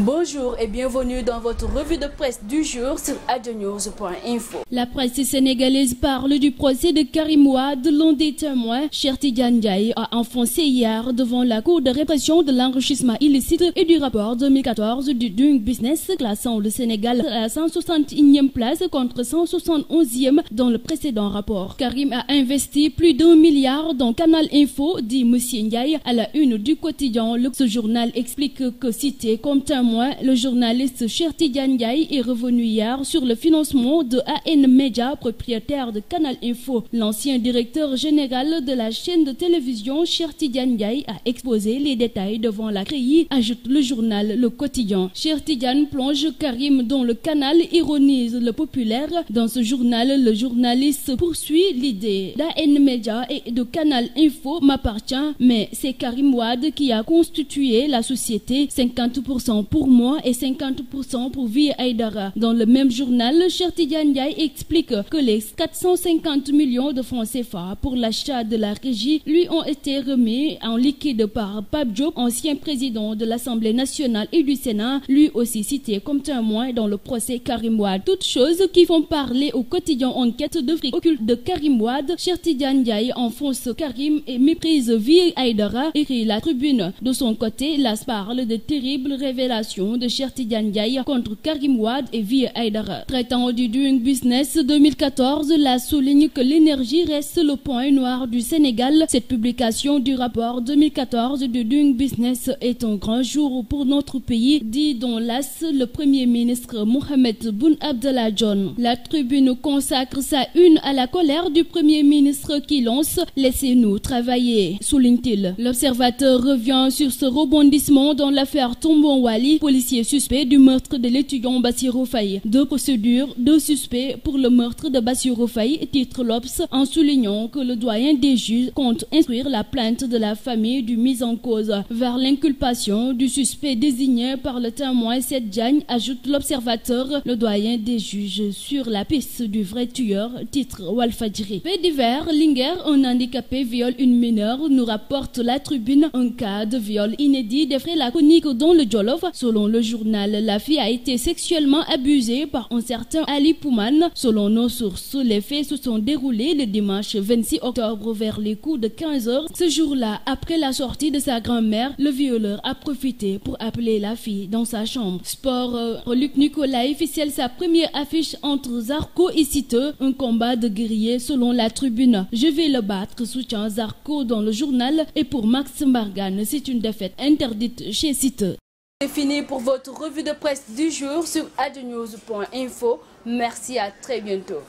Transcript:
Bonjour et bienvenue dans votre revue de presse du jour sur adnews.info. La presse sénégalaise parle du procès de Karim Wade. L'un des témoins, Cheikh Tidiane Ndiaye, a enfoncé hier devant la Cour de répression de l'enrichissement illicite et du rapport 2014 du Doing Business, classant le Sénégal à la 161e place contre 171e dans le précédent rapport. Karim a investi plus d'1 milliard dans Canal Info, dit M. Ndiaye à la une du quotidien. Ce journal explique que, cité comme témoin, le journaliste Cheikh Tidiane Ndiaye est revenu hier sur le financement de AN Media, propriétaire de Canal Info. L'ancien directeur général de la chaîne de télévision, Cheikh Tidiane Ndiaye, a exposé les détails devant la CREI, ajoute le journal Le Quotidien. Cheikh Tidiane plonge Karim dans le canal, ironise le populaire. Dans ce journal, le journaliste poursuit l'idée d'AN Media et de Canal Info m'appartient, mais c'est Karim Wade qui a constitué la société, 50% pour moi et 50% pour Vieux Aïdara. Dans le même journal, Cheikh Tidiane Ndiaye explique que les 450 millions de francs CFA pour l'achat de la régie lui ont été remis en liquide par Pape Diop, ancien président de l'Assemblée nationale et du Sénat, lui aussi cité comme témoin dans le procès Karim Wade. Toutes choses qui font parler au quotidien Enquête de fric occulte de Karim Wade. Cheikh Tidiane Ndiaye enfonce Karim et méprise Vieux Aïdara, écrit La Tribune. De son côté, l'AS parle de terribles révélations de Cheikh Tidiane Ndiaye contre Karim Wade et Vieux Aïdara. Traitant du Doing Business 2014, la souligne que l'énergie reste le point noir du Sénégal. Cette publication du rapport 2014 du Doing Business est un grand jour pour notre pays, dit dans l'AS le Premier ministre Mohamed Boun Abdallah Dionne. La Tribune consacre sa une à la colère du Premier ministre qui lance « Laissez-nous travailler », souligne-t-il. L'Observateur revient sur ce rebondissement dans l'affaire Tombon Wali, policier suspect du meurtre de l'étudiant Bassirou Faye. 2 procédures, 2 suspects pour le meurtre de Bassirou Faye, titre l'Obs, en soulignant que le doyen des juges compte instruire la plainte de la famille du mis en cause vers l'inculpation du suspect désigné par le témoin Seth Diagne, ajoute l'Observateur. Le doyen des juges sur la piste du vrai tueur, titre Walfadjri. Fait divers, Linguère, un handicapé viole une mineure, nous rapporte La Tribune. Un cas de viol inédit défraie la chronique dans le Jolof. Selon le journal, la fille a été sexuellement abusée par un certain Ali Pouman. Selon nos sources, les faits se sont déroulés le dimanche 26 octobre vers les coups de 15h. Ce jour-là, après la sortie de sa grand-mère, le violeur a profité pour appeler la fille dans sa chambre. Sport, Luc Nicolaï ficelle sa première affiche entre Zarco et Siteu, un combat de guerriers selon La Tribune. Je vais le battre, soutient Zarco dans le journal, et pour Max Mbargane, c'est une défaite interdite chez Siteu. C'est fini pour votre revue de presse du jour sur adnews.info. Merci, à très bientôt.